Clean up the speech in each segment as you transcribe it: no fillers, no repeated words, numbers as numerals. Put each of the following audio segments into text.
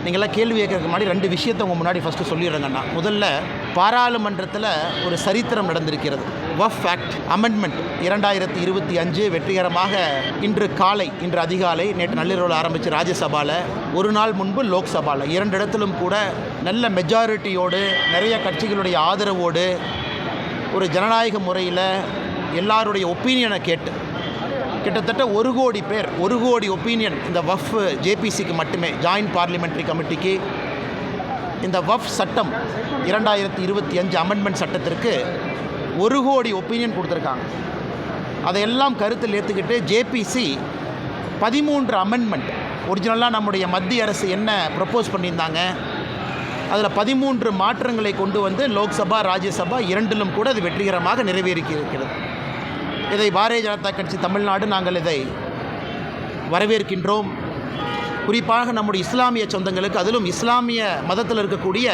நீங்களாம் கேள்வி கேட்கறதுக்கு முன்னாடி 2 விஷயத்தை உங்கள் முன்னாடி ஃபஸ்ட்டு சொல்லிடுறேங்கண்ணா. முதல்ல பாராளுமன்றத்தில் ஒரு சரித்திரம் நடந்திருக்கிறது. வக்ஃப் ஆக்ட் அமெண்ட்மெண்ட் 2025 வெற்றிகரமாக இன்று அதிகாலை நேற்று நள்ளிரவில் ஆரம்பித்து ராஜ்யசபாவில், ஒரு நாள் முன்பு லோக்சபாவில் 2 இடத்திலும் கூட நல்ல மெஜாரிட்டியோடு, நிறைய கட்சிகளுடைய ஆதரவோடு, ஒரு ஜனநாயக முறையில் எல்லாருடைய ஒப்பீனியனை கேட்டு கிட்டத்தட்ட 1 கோடி பேர், 1 கோடி ஒப்பீனியன் இந்த வக்ஃப் ஜேபிசிக்கு மட்டுமே, ஜாயின்ட் பார்லிமெண்ட்ரி கமிட்டிக்கு இந்த வக்ஃப் சட்டம் 2025 அமெண்ட்மெண்ட் சட்டத்திற்கு 1 கோடி ஒப்பீனியன் கொடுத்துருக்காங்க. அதையெல்லாம் கருத்தில் ஏற்றுக்கிட்டு ஜேபிசி 13 அமெண்ட்மெண்ட், ஒரிஜினலாக நம்முடைய மத்திய அரசு என்ன ப்ரப்போஸ் பண்ணியிருந்தாங்க அதில் 13 மாற்றங்களை கொண்டு வந்து லோக்சபா ராஜ்யசபா 2லும் கூட அது வெற்றிகரமாக நிறைவேறியிருக்கிறது. இதை பாரதிய ஜனதா கட்சி தமிழ்நாடு நாங்கள் இதை வரவேற்கின்றோம். குறிப்பாக நம்முடைய இஸ்லாமிய சொந்தங்களுக்கு, அதிலும் இஸ்லாமிய மதத்தில் இருக்கக்கூடிய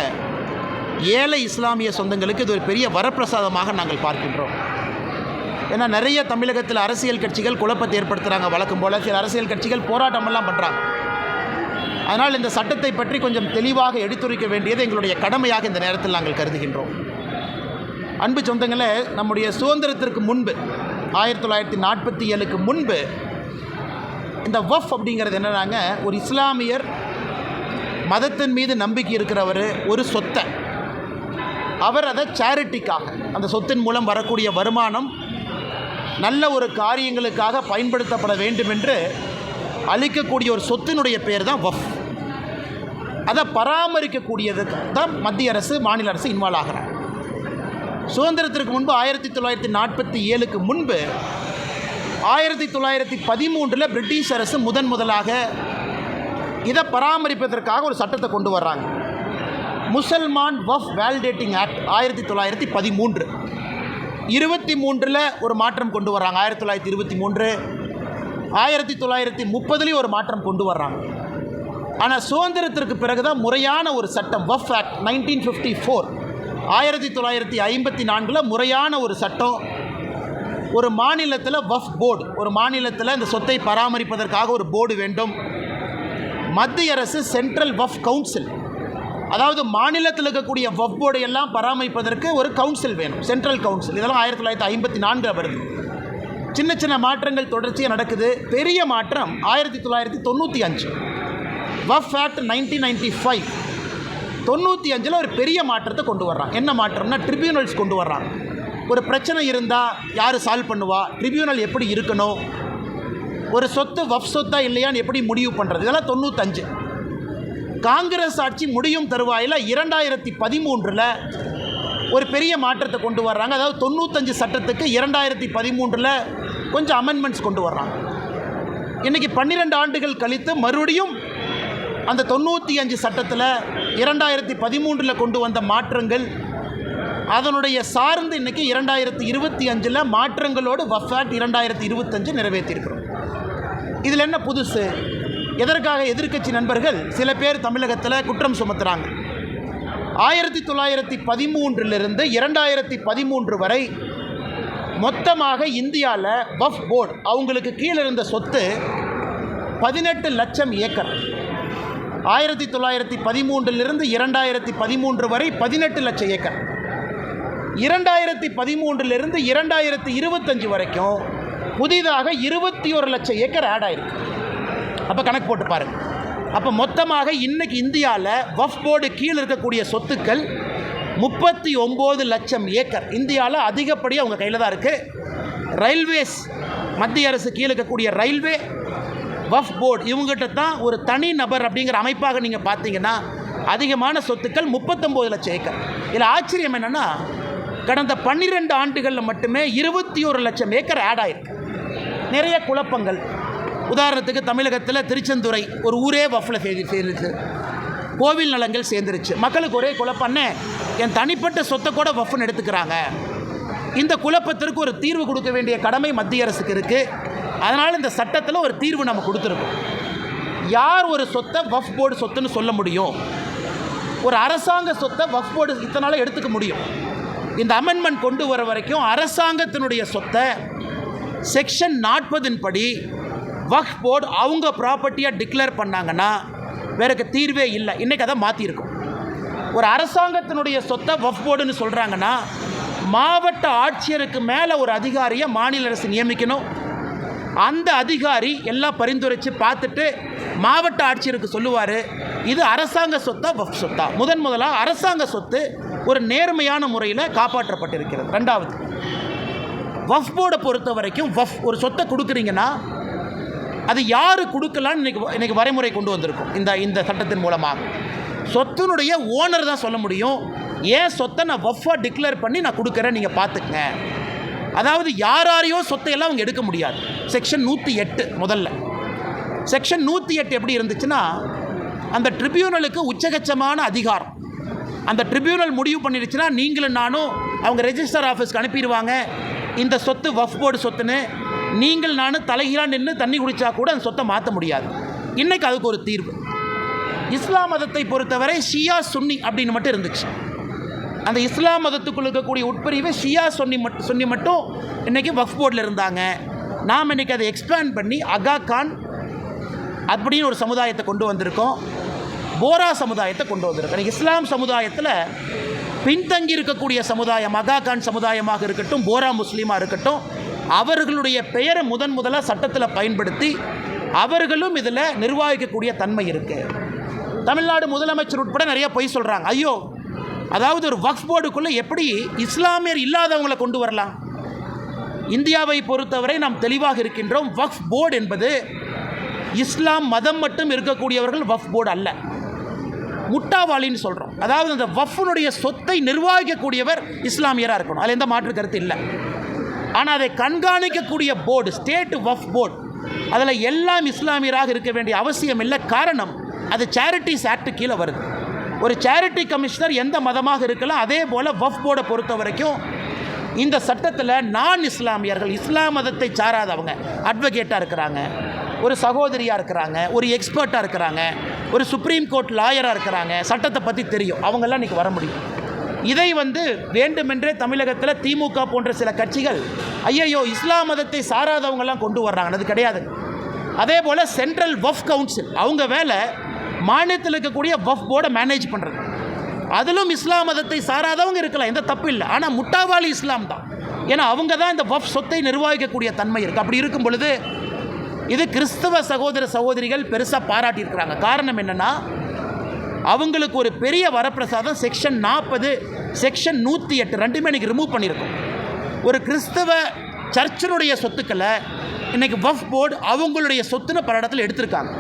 ஏழை இஸ்லாமிய சொந்தங்களுக்கு இது ஒரு பெரிய வரப்பிரசாதமாக நாங்கள் பார்க்கின்றோம். ஏன்னா நிறைய தமிழகத்தில் அரசியல் கட்சிகள் குழப்பத்தை ஏற்படுத்துகிறாங்க. வழக்கம் போல் சில அரசியல் கட்சிகள் போராட்டமெல்லாம் பண்ணுறாங்க. அதனால் இந்த சட்டத்தை பற்றி கொஞ்சம் தெளிவாக எடுத்துரைக்க வேண்டியது எங்களுடைய கடமையாக இந்த நேரத்தில் நாங்கள் கருதுகின்றோம். அன்பு சொந்தங்களே, நம்முடைய சுதந்திரத்திற்கு முன்பு 1947க்கு முன்பு இந்த வக்ஃப் அப்படிங்கிறது என்னன்னாங்க, ஒரு இஸ்லாமியர் மதத்தின் மீது நம்பிக்கை இருக்கிறவர் ஒரு சொத்தை அவர் அதை சேரிட்டிக்காக, அந்த சொத்தின் மூலம் வரக்கூடிய வருமானம் நல்ல ஒரு காரியங்களுக்காக பயன்படுத்தப்பட வேண்டும் என்று அளிக்கக்கூடிய ஒரு சொத்தினுடைய பேர் தான் வக்ஃப். அதை பராமரிக்கக்கூடியதுக்கு தான் மத்திய அரசு, மாநில அரசு இன்வால்வ் ஆகிறாங்க. சுதந்திரத்திற்கு முன்பு 1947க்கு முன்பு 1913 பிரிட்டிஷ் அரசு முதலாக இதை பராமரிப்பதற்காக ஒரு சட்டத்தை கொண்டு வர்றாங்க. முசல்மான் வக்ஃப் வேலிடேட்டிங் ஆக்ட் 1913. 23 ஒரு மாற்றம் கொண்டு வர்றாங்க. 1923, 1930 ஒரு மாற்றம் கொண்டு வர்றாங்க. ஆனால் சுதந்திரத்திற்கு பிறகுதான் முறையான ஒரு சட்டம் வக்ஃப் ஆக்ட் 1954, 1954 முறையான ஒரு சட்டம். ஒரு மாநிலத்தில் வக்ஃப் போர்டு, ஒரு மாநிலத்தில் இந்த சொத்தை பராமரிப்பதற்காக ஒரு போர்டு வேண்டும். மத்திய அரசு சென்ட்ரல் வக்ஃப் கவுன்சில், அதாவது மாநிலத்தில் இருக்கக்கூடிய வக்ஃப் போர்டு எல்லாம் பராமரிப்பதற்கு ஒரு கவுன்சில் வேணும், சென்ட்ரல் கவுன்சில். இதெல்லாம் 1954 வருது. சின்ன சின்ன மாற்றங்கள் தொடர்ச்சியாக நடக்குது. பெரிய மாற்றம் 1995 வக்ஃப் ஆக்ட் 1995. 95 ஒரு பெரிய மாற்றத்தை கொண்டு வர்றாங்க. என்ன மாற்றம்னா, ட்ரிபியூனல்ஸ் கொண்டு வர்றாங்க. ஒரு பிரச்சனை இருந்தால் யார் சால்வ் பண்ணுவா, ட்ரிபியூனல் எப்படி இருக்கணும், ஒரு சொத்து வக்ஃப் சொத்தா இல்லையான்னு எப்படி முடிவு பண்ணுறது, இதெல்லாம் 95. காங்கிரஸ் ஆட்சி முடியும் தருவாயில் 2013 ஒரு பெரிய மாற்றத்தை கொண்டு வர்றாங்க. அதாவது 95 சட்டத்துக்கு 2013 கொஞ்சம் அமெண்ட்மெண்ட்ஸ் கொண்டு வர்றாங்க. இன்றைக்கி 12 ஆண்டுகள் கழித்து மறுபடியும் அந்த 95 சட்டத்தில் 2013 கொண்டு வந்த மாற்றங்கள், அதனுடைய சார்ந்து இன்றைக்கி 2025 மாற்றங்களோடு வக்ஃப் ஆக்ட் 2025 நிறைவேற்றியிருக்கிறோம். இதில் என்ன புதுசு? எதற்காக எதிர்க்கட்சி நண்பர்கள் சில பேர் தமிழகத்தில் குற்றம் சுமத்துகிறாங்க. 1913 2013 வரை மொத்தமாக இந்தியாவில் வக்ஃப் போர்டு அவங்களுக்கு கீழே இருந்த சொத்து 18 லட்சம் ஏக்கர். 1913 2013 வரை 18 லட்சம் ஏக்கர். 2013 2025 வரைக்கும் புதிதாக 21 லட்சம் ஏக்கர் ஆட் ஆயிருக்கு. அப்போ கணக்கு போட்டு பாருங்கள். அப்போ மொத்தமாக இன்றைக்கி இந்தியாவில் வக்ஃப் போர்டு கீழே இருக்கக்கூடிய சொத்துக்கள் 39 லட்சம் ஏக்கர். இந்தியாவில் அதிகப்படியாக அவங்க கையில் தான் இருக்குது. ரயில்வேஸ், மத்திய அரசு கீழே இருக்கக்கூடிய ரயில்வே, வக்ஃப் போர்டு இவங்ககிட்ட தான் ஒரு தனி நபர் அப்படிங்கிற அமைப்பாக நீங்கள் பார்த்தீங்கன்னா அதிகமான சொத்துக்கள் 39 லட்சம் ஏக்கர். இதில் ஆச்சரியம் என்னென்னா, கடந்த 12 ஆண்டுகளில் மட்டுமே 21 லட்சம் ஏக்கர் ஆட் ஆகிருக்கு. நிறைய குழப்பங்கள். உதாரணத்துக்கு தமிழகத்தில் திருச்செந்துறை ஒரு ஊரே வக்ஃபில் சேர்ந்துருச்சு, கோவில் நலங்கள் சேர்ந்துருச்சு. மக்களுக்கு ஒரே குழப்பம்னே, என் தனிப்பட்ட சொத்தை கூட வக்ஃப்னு எடுத்துக்கிறாங்க. இந்த குழப்பத்திற்கு ஒரு தீர்வு கொடுக்க வேண்டிய கடமை மத்திய அரசுக்கு இருக்குது. அதனால் இந்த சட்டத்தில் ஒரு தீர்வு நம்ம கொடுத்துருக்கோம். யார் ஒரு சொத்தை வக்ஃப் போர்டு சொத்துன்னு சொல்ல முடியும்? ஒரு அரசாங்க சொத்தை வக்ஃப் போர்டு இத்தனால எடுத்துக்க முடியும். இந்த அமெண்ட்மெண்ட் கொண்டு வர வரைக்கும் அரசாங்கத்தினுடைய சொத்தை செக்ஷன் 40 படி வக்ஃப் போர்டு அவங்க ப்ராப்பர்ட்டியாக டிக்ளேர் பண்ணாங்கன்னா வேறக்கு தீர்வே இல்லை. இன்றைக்கி அதை மாற்றிருக்கோம். ஒரு அரசாங்கத்தினுடைய சொத்தை வக்ஃப் போர்டுன்னு சொல்கிறாங்கன்னா மாவட்ட ஆட்சியருக்கு மேலே ஒரு அதிகாரியை மாநில அரசு நியமிக்கணும். அந்த அதிகாரி எல்லாம் பரிந்துரைச்சு பார்த்துட்டு மாவட்ட ஆட்சியருக்கு சொல்லுவார், இது அரசாங்க சொத்தா வக்ஃப் சொத்தா. முதலாக அரசாங்க சொத்து ஒரு நேர்மையான முறையில் காப்பாற்றப்பட்டிருக்கிறது. ரெண்டாவது, வக்ஃப் போர்டை பொறுத்த வரைக்கும் ஒரு சொத்தை கொடுக்குறீங்கன்னா அது யார் கொடுக்கலான்னு இன்றைக்கி வரைமுறை கொண்டு வந்திருக்கும். இந்த சட்டத்தின் மூலமாக சொத்தினுடைய ஓனர் தான் சொல்ல முடியும், ஏன் சொத்தை நான் வக்ஃபாக டிக்ளேர் பண்ணி நான் கொடுக்குறேன், நீங்கள் பார்த்துக்கங்க. அதாவது யாரையோ சொத்தையெல்லாம் அவங்க எடுக்க முடியாது. செக்ஷன் 108 முதல்ல. செக்ஷன் 108 எப்படி இருந்துச்சுன்னா, அந்த ட்ரிபியூனலுக்கு உச்சகட்சமான அதிகாரம். அந்த ட்ரிபியூனல் முடிவு பண்ணிடுச்சுன்னா நீங்களும் நானும் அவங்க ரெஜிஸ்டர் ஆஃபீஸ்க்கு அனுப்பிடுவாங்க, இந்த சொத்து வக்ஃப் போர்டு சொத்துன்னு. நீங்கள் நானும் தலைகீழாக நின்று தண்ணி குடித்தா கூட அந்த சொத்தை மாற்ற முடியாது. இன்றைக்கி அதுக்கு ஒரு தீர்வு. இஸ்லாம் மதத்தை பொறுத்தவரை ஷியா சுன்னி அப்படின்னு மட்டும் இருந்துச்சு. அந்த இஸ்லாம் மதத்துக்குள் இருக்கக்கூடிய உட்பிரிவு ஷியா சுன்னி மட்டும் இன்றைக்கி வக்ஃப் போர்டில் இருந்தாங்க. நாம் இன்றைக்கி அதை எக்ஸ்பேண்ட் பண்ணி அகா கான் அப்படின்னு ஒரு சமுதாயத்தை கொண்டு வந்திருக்கோம், போரா சமுதாயத்தை கொண்டு வந்திருக்கோம். இஸ்லாம் சமுதாயத்தில் பின்தங்கி இருக்கக்கூடிய சமுதாயம் அகா கான் சமுதாயமாக இருக்கட்டும், போரா முஸ்லீமாக இருக்கட்டும், அவர்களுடைய பெயரை முதலாக சட்டத்தில் பயன்படுத்தி அவர்களும் இதில் நிர்வகிக்கக்கூடிய தன்மை இருக்குது. தமிழ்நாடு முதலமைச்சர் உட்பட நிறைய பொய் சொல்கிறாங்க. ஐயோ, அதாவது ஒரு வக்ஃப் போர்டுக்குள்ளே எப்படி இஸ்லாமியர் இல்லாதவங்களை கொண்டு வரலாம்? இந்தியாவை பொறுத்தவரை நாம் தெளிவாக இருக்கின்றோம். வக்ஃப் போர்டு என்பது இஸ்லாம் மதம் மட்டும் இருக்கக்கூடியவர்கள் வக்ஃப் போர்டு அல்ல. முட்டாவாளின்னு சொல்கிறோம். அதாவது அந்த வக்ஃபுனுடைய சொத்தை நிர்வகிக்கக்கூடியவர் இஸ்லாமியராக இருக்கணும், அதில் எந்த மாற்று கருத்து இல்லை. ஆனால் அதை கண்காணிக்கக்கூடிய போர்டு ஸ்டேட் வக்ஃப் போர்டு, அதில் எல்லாம் இஸ்லாமியராக இருக்க வேண்டிய அவசியம் இல்லை. காரணம், அது சேரிட்டிஸ் ஆக்ட் கீழே வருது. ஒரு சேரிட்டி கமிஷனர் எந்த மதமாக இருக்கலாம். அதே போல் வக்ஃப் போர்டை பொறுத்த வரைக்கும் இந்த சட்டத்தில் நான் இஸ்லாமியர்கள், இஸ்லாம் மதத்தை சாராதவங்க அட்வொகேட்டாக இருக்கிறாங்க, ஒரு சகோதரியாக இருக்கிறாங்க, ஒரு எக்ஸ்பர்ட்டாக இருக்கிறாங்க, ஒரு சுப்ரீம் கோர்ட் லாயராக இருக்கிறாங்க, சட்டத்தை பற்றி தெரியும், அவங்கெல்லாம் இன்றைக்கி வர முடியும். இதை வேண்டுமென்றே தமிழகத்தில் திமுக போன்ற சில கட்சிகள் ஐயையோ இஸ்லாம் மதத்தை சாராதவங்கெல்லாம் கொண்டு வர்றாங்க. அது கிடையாது. அதே போல் சென்ட்ரல் வக்ஃப் கவுன்சில், அவங்க வேலை மாநிலத்தில் இருக்கக்கூடிய வக்ஃப் போர்டை மேனேஜ் பண்ணுறது. அதிலும் இஸ்லாம் மதத்தை சாராதவங்க இருக்கலாம், எந்த தப்பு இல்லை. ஆனால் முட்டாவாளி இஸ்லாம் தான். ஏன்னா அவங்க தான் இந்த வக்ஃப் சொத்தை நிர்வகிக்கக்கூடிய தன்மை இருக்குது. அப்படி இருக்கும் பொழுது இது கிறிஸ்தவ சகோதர சகோதரிகள் பெருசாக பாராட்டியிருக்கிறாங்க. காரணம் என்னென்னா, அவங்களுக்கு ஒரு பெரிய வரப்பிரசாதம் செக்ஷன் 40, செக்ஷன் 108 ரெண்டுமே இன்றைக்கி ரிமூவ் பண்ணியிருக்கோம். ஒரு கிறிஸ்தவ சர்ச்சினுடைய சொத்துக்களை இன்றைக்கி வக்ஃப் போர்டு அவங்களுடைய சொத்துன்னு பல இடத்துல எடுத்திருக்காங்க.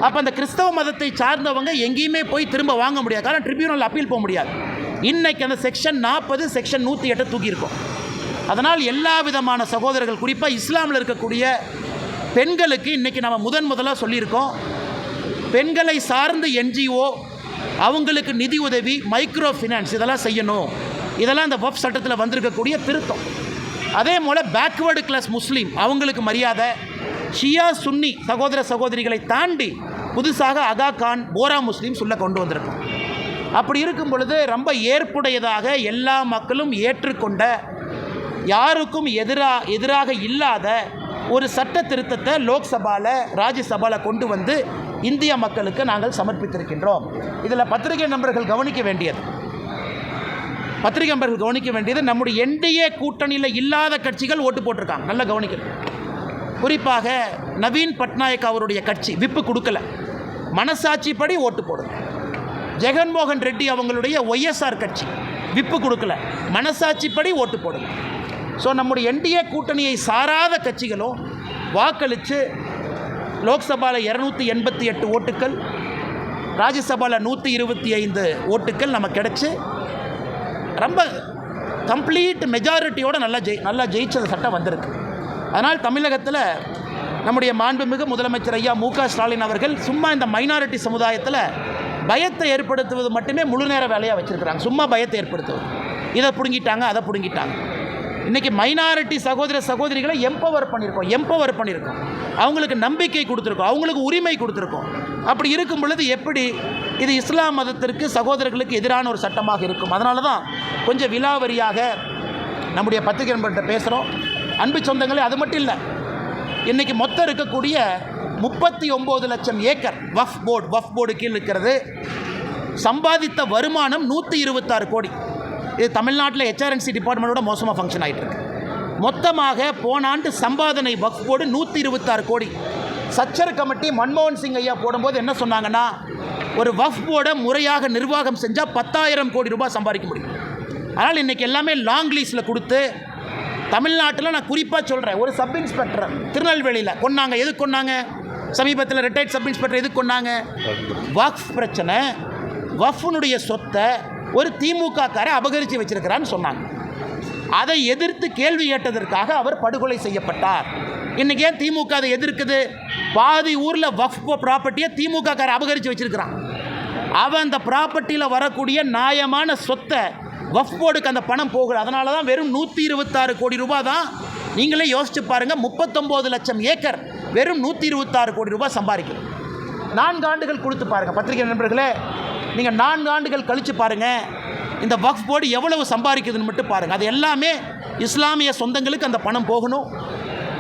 அப்போ அந்த கிறிஸ்தவ மதத்தை சார்ந்தவங்க எங்கேயுமே போய் திரும்ப வாங்க முடியாது. காரணம் ட்ரிபியூனல் அப்பீல் போக முடியாது. இன்றைக்கி அந்த செக்ஷன் 40, செக்ஷன் 108 தூக்கியிருக்கோம். அதனால் எல்லா விதமான சகோதரர்கள், குறிப்பாக இஸ்லாமில் இருக்கக்கூடிய பெண்களுக்கு இன்றைக்கி நம்ம முதலாக சொல்லியிருக்கோம், பெண்களை சார்ந்த என்ஜிஓ அவங்களுக்கு நிதி உதவி, மைக்ரோ ஃபினான்ஸ் இதெல்லாம் செய்யணும். இதெல்லாம் இந்த வக்ஃப் சட்டத்தில் வந்திருக்கக்கூடிய திருத்தம். அதே போல் பேக்வேர்டு கிளாஸ் முஸ்லீம் அவங்களுக்கு மரியாதை, ஷியா சுன்னி சகோதர சகோதரிகளை தாண்டி புதுசாக அகா கான், போரா முஸ்லீம் சொல்ல கொண்டு வந்திருக்கோம். அப்படி இருக்கும் பொழுது ரொம்ப ஏற்புடையதாக எல்லா மக்களும் ஏற்றுக்கொண்ட, யாருக்கும் எதிராக இல்லாத ஒரு சட்ட திருத்தத்தை லோக்சபாவில் ராஜ்யசபாவில் கொண்டு வந்து இந்திய மக்களுக்கு நாங்கள் சமர்ப்பித்திருக்கின்றோம். இதில் பத்திரிகை நண்பர்கள் கவனிக்க வேண்டியது நம்முடைய என்டிஏ கூட்டணியில் இல்லாத கட்சிகள் ஓட்டு போட்டிருக்காங்க. நல்லா கவனிக்கணும். குறிப்பாக நவீன் பட்நாயக் அவருடைய கட்சி விப்பு கொடுக்கல, மனசாட்சிப்படி ஓட்டு போடுது. ஜெகன்மோகன் ரெட்டி அவங்களுடைய ஒய்எஸ்ஆர் கட்சி விப்பு கொடுக்கல, மனசாட்சிப்படி ஓட்டு போடுது. ஸோ நம்முடைய என்டிஏ கூட்டணியை சாராத கட்சிகளும் வாக்களித்து லோக்சபாவில் 288 ஓட்டுக்கள், ராஜ்யசபாவில் 125 ஓட்டுக்கள் நமக்கு கிடச்சி ரொம்ப கம்ப்ளீட் மெஜாரிட்டியோடு நல்லா ஜெயிச்ச சட்டம் வந்திருக்கு. அதனால் தமிழகத்தில் நம்முடைய மாண்புமிகு முதலமைச்சர் ஐயா மு க ஸ்டாலின் அவர்கள் சும்மா இந்த மைனாரிட்டி சமுதாயத்தில் பயத்தை ஏற்படுத்துவது மட்டுமே முழு நேர வேலையாக வச்சுருக்கிறாங்க. சும்மா பயத்தை ஏற்படுத்துவது, இதை பிடுங்கிட்டாங்க அதை பிடுங்கிட்டாங்க. இன்றைக்கி மைனாரிட்டி சகோதர சகோதரிகளை எம்பவர் பண்ணியிருக்கோம், அவங்களுக்கு நம்பிக்கை கொடுத்துருக்கோம், அவங்களுக்கு உரிமை கொடுத்துருக்கோம். அப்படி இருக்கும் பொழுது எப்படி இது இஸ்லாம் மதத்திற்கு சகோதரர்களுக்கு எதிரான ஒரு சட்டமாக இருக்கும்? அதனால தான் கொஞ்சம் விலாவரியாக நம்முடைய பத்திரிகை நண்பர்கிட்ட பேசுகிறோம். அன்பு சொந்தங்களே, அது மட்டும் இல்லை, இன்றைக்கி மொத்தம் இருக்கக்கூடிய 39 லட்சம் ஏக்கர் வஃப் போர்டு கீழ் இருக்கிறது. சம்பாதித்த வருமானம் 126 கோடி. இது தமிழ்நாட்டில் HRNC டிபார்ட்மெண்ட்டோட மோசமாக ஃபங்க்ஷன் ஆகிட்டு இருக்கு. மொத்தமாக போன ஆண்டு சம்பாதனை வஃப் போர்டு 126 கோடி. சச்சர் கமிட்டி மன்மோகன் சிங் ஐயா போடும்போது என்ன சொன்னாங்கன்னா, ஒரு வஃப் போர்டை முறையாக நிர்வாகம் செஞ்சால் 10,000 கோடி ரூபாய் சம்பாதிக்க முடியும். அதனால் இன்றைக்கி எல்லாமே லாங் லீஸில் கொடுத்து தமிழ்நாட்டில் நான் குறிப்பாக சொல்கிறேன், ஒரு சப் இன்ஸ்பெக்டர் திருநெல்வேலியில் கொன்னாங்க. எதுக்கு கொன்னாங்க? சமீபத்தில் ரிட்டையர்ட் சப் இன்ஸ்பெக்டர் எதுக்கு கொன்னாங்க? வக்ஃப் பிரச்சனை, வஃப்னுடைய சொத்தை ஒரு திமுககாரை அபகரித்து வச்சிருக்கிறான்னு சொன்னாங்க. அதை எதிர்த்து கேள்வி கேட்டதற்காக அவர் படுகொலை செய்யப்பட்டார். இன்றைக்கி ஏன் திமுக அதை எதிர்க்குது? பாதி ஊரில் வக்ஃப் ப்ராப்பர்ட்டியை திமுககாரை அபகரித்து வச்சிருக்கிறான். அவன் அந்த ப்ராப்பர்ட்டியில் வரக்கூடிய நியாயமான சொத்தை வக்ஃப் போர்டுக்கு அந்த பணம் போகல. அதனால தான் வெறும் 126 கோடி ரூபாய் தான். நீங்களே யோசிச்சு பாருங்கள், 39 லட்சம் ஏக்கர் வெறும் 126 கோடி ரூபாய் சம்பாதிக்கும். 4 ஆண்டுகள் கொடுத்து பாருங்கள் பத்திரிகை நண்பர்களே, நீங்கள் 4 ஆண்டுகள் கழித்து பாருங்கள் இந்த வக்ஃப் போர்டு எவ்வளவு சம்பாதிக்குதுன்னு மட்டும் பாருங்கள். அது எல்லாமே இஸ்லாமிய சொந்தங்களுக்கு அந்த பணம் போகணும்.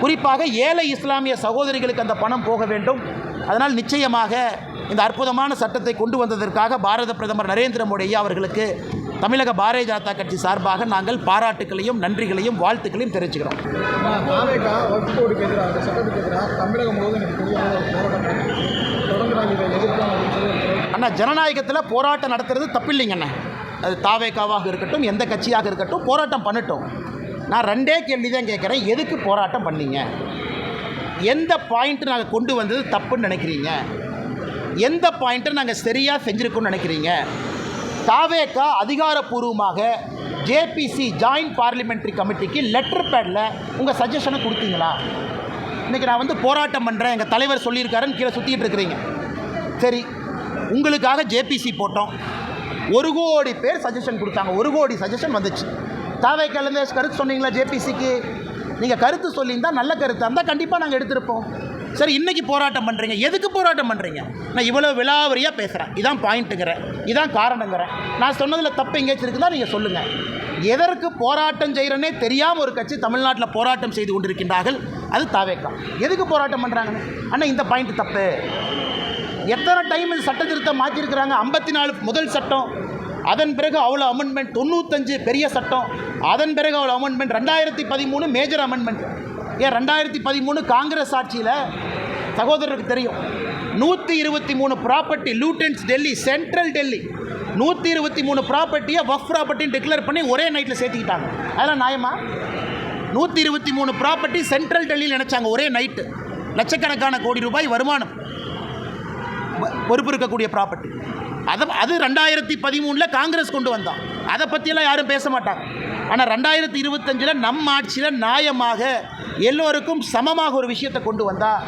குறிப்பாக ஏழை இஸ்லாமிய சகோதரிகளுக்கு அந்த பணம் போக வேண்டும். அதனால் நிச்சயமாக இந்த அற்புதமான சட்டத்தை கொண்டு வந்ததற்காக பாரத பிரதமர் நரேந்திர மோடி ஐயா அவர்களுக்கு தமிழக பாரதிய ஜனதா கட்சி சார்பாக நாங்கள் பாராட்டுக்களையும் நன்றிகளையும் வாழ்த்துக்களையும் தெரிவிச்சுக்கிறோம். அண்ணா, ஜனநாயகத்தில் போராட்டம் நடத்துறது தப்பில்லைங்கண்ணா. அது தாவேகாவாக இருக்கட்டும், எந்த கட்சியாக இருக்கட்டும், போராட்டம் பண்ணட்டும். நான் 2 கேள்வி தான் கேட்குறேன். எதுக்கு போராட்டம் பண்ணீங்க? எந்த பாயிண்ட்டு நாங்கள் கொண்டு வந்தது தப்புன்னு நினைக்கிறீங்க? எந்த பாயிண்ட்டை நாங்கள் சரியாக செஞ்சுருக்கோன்னு நினைக்கிறீங்க? தாவேகா அதிகாரப்பூர்வமாக ஜேபிசி ஜாயின்ட் பார்லிமெண்ட்ரி கமிட்டிக்கு லெட்டர் பேடில் உங்கள் சஜஷனை கொடுத்தீங்களா? இன்றைக்கி நான் போராட்டம் பண்ணுறேன், எங்கள் தலைவர் சொல்லியிருக்காருன்னு கீழே சுற்றிட்டு இருக்கிறீங்க. சரி, உங்களுக்காக ஜேபிசி போட்டோம். 1 கோடி பேர் சஜஷன் கொடுத்தாங்க. 1 கோடி சஜஷன் வந்துச்சு. தாவேக்காலேருந்து கருத்து சொன்னீங்களா? ஜேபிசிக்கு நீங்கள் கருத்து சொல்லியிருந்தால் நல்ல கருத்தாக இருந்தால் கண்டிப்பாக நாங்கள் எடுத்திருப்போம். சரி, இன்றைக்கி போராட்டம் பண்ணுறீங்க. எதுக்கு போராட்டம் பண்ணுறீங்க? நான் இவ்வளோ விலாவரியாக பேசுகிறேன். இதான் பாயிண்ட்டுங்கிறேன், இதான் காரணங்கிறேன். நான் சொன்னதில் தப்பு எங்கேயாச்சும் இருக்குதா நீங்கள் சொல்லுங்கள். எதற்கு போராட்டம் செய்கிறேன்னே தெரியாமல் ஒரு கட்சி தமிழ்நாட்டில் போராட்டம் செய்து கொண்டிருக்கின்றார்கள். அது தாவேக்கா. எதுக்கு போராட்டம் பண்ணுறாங்கன்னு அண்ணா இந்த பாயிண்ட் தப்பு. எத்தனை டைம் இந்த சட்ட திருத்தம் மாற்றிருக்கிறாங்க? 54 முதல் சட்டம், அதன் பிறகு அவ்வளோ அமெண்ட்மெண்ட், 95 பெரிய சட்டம், அதன் பிறகு அவ்வளோ அமெண்ட்மெண்ட், 2013 மேஜர் அமெண்ட்மெண்ட். ஏன் 2013 காங்கிரஸ் ஆட்சியில் சகோதரருக்கு தெரியும், 123 ப்ராப்பர்ட்டி லூட்டன்ஸ் டெல்லி, சென்ட்ரல் டெல்லி 123 ப்ராப்பர்ட்டியை வக்ஃப் ப்ராப்பர்ட்டின்னு டிக்ளேர் பண்ணி ஒரே நைட்டில் சேர்த்துக்கிட்டாங்க. அதெல்லாம் நியாயமா? 123 ப்ராப்பர்ட்டி சென்ட்ரல் டெல்லியில் நினச்சாங்க ஒரே நைட்டு. லட்சக்கணக்கான கோடி ரூபாய் வருமானம் பொறுப்பு இருக்கக்கூடிய ப்ராப்பர்ட்டி. அது 2013 காங்கிரஸ் கொண்டு வந்தான். அதை பற்றியெல்லாம் யாரும் பேச மாட்டாங்க. ஆனால் 2025 நம் ஆட்சியில் நியாயமாக எல்லோருக்கும் சமமாக ஒரு விஷயத்தை கொண்டு வந்தால்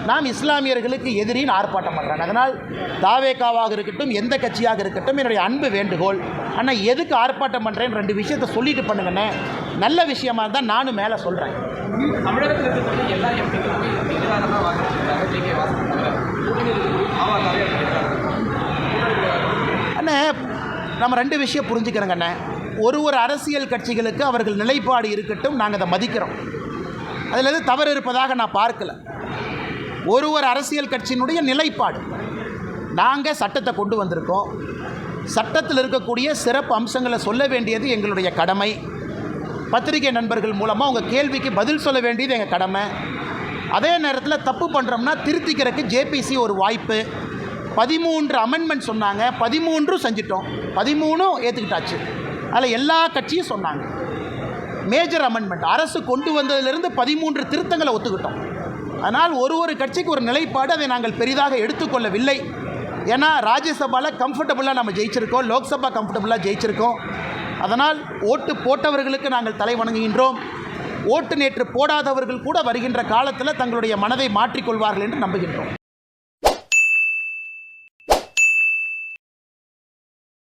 நாம் இஸ்லாமியர்களுக்கு எதிரின்னு ஆர்ப்பாட்டம் பண்ணுறாங்க. அதனால் தாவேகாவாக இருக்கட்டும், எந்த கட்சியாக இருக்கட்டும், என்னுடைய அன்பு வேண்டுகோள், ஆனால் எதுக்கு ஆர்ப்பாட்டம் பண்ணுறேன்னு 2 விஷயத்தை சொல்லிட்டு பண்ணுங்கண்ணே. நல்ல விஷயமா இருந்தால் நானும் மேலே சொல்கிறேன். அண்ணே, நம்ம 2 விஷயம் புரிஞ்சுக்கிறோங்கண்ணே. ஒரு அரசியல் கட்சிகளுக்கு அவர்கள் நிலைப்பாடு இருக்கட்டும், நாங்கள் அதை மதிக்கிறோம். அதில் எது தவறு இருப்பதாக நான் பார்க்கல. ஒரு அரசியல் கட்சியினுடைய நிலைப்பாடு. நாங்கள் சட்டத்தை கொண்டு வந்திருக்கோம். சட்டத்தில் இருக்கக்கூடிய சிறப்பு அம்சங்களை சொல்ல வேண்டியது எங்களுடைய கடமை. பத்திரிகை நண்பர்கள் மூலமாக உங்கள் கேள்விக்கு பதில் சொல்ல வேண்டியது எங்கள் கடமை. அதே நேரத்தில் தப்பு பண்ணுறோம்னா திருத்திக்கிறதுக்கு ஜேபிசி ஒரு வாய்ப்பு. 13 அமெண்ட்மெண்ட் சொன்னாங்க, 13 செஞ்சிட்டோம், 13 ஏற்றுக்கிட்டாச்சு. அதில் எல்லா கட்சியும் சொன்னாங்க. மேஜர் அமெண்ட்மெண்ட் அரசு கொண்டு வந்ததிலிருந்து 13 திருத்தங்களை ஒத்துக்கிட்டோம். அதனால் ஒரு கட்சிக்கு ஒரு நிலைப்பாடு, அதை நாங்கள் பெரிதாக எடுத்துக்கொள்ளவில்லை. ஏன்னா ராஜ்யசபாவில் கம்ஃபர்டபுளாக நம்ம ஜெயிச்சிருக்கோம், லோக்சபா கம்ஃபர்டபுளாக ஜெயிச்சிருக்கோம். அதனால் ஓட்டு போட்டவர்களுக்கு நாங்கள் தலை வணங்குகின்றோம். ஓட்டு நேற்று போடாதவர்கள் கூட வருகின்ற காலத்தில் தங்களுடைய மனதை மாற்றிக்கொள்வார்கள் என்று நம்புகின்றோம்.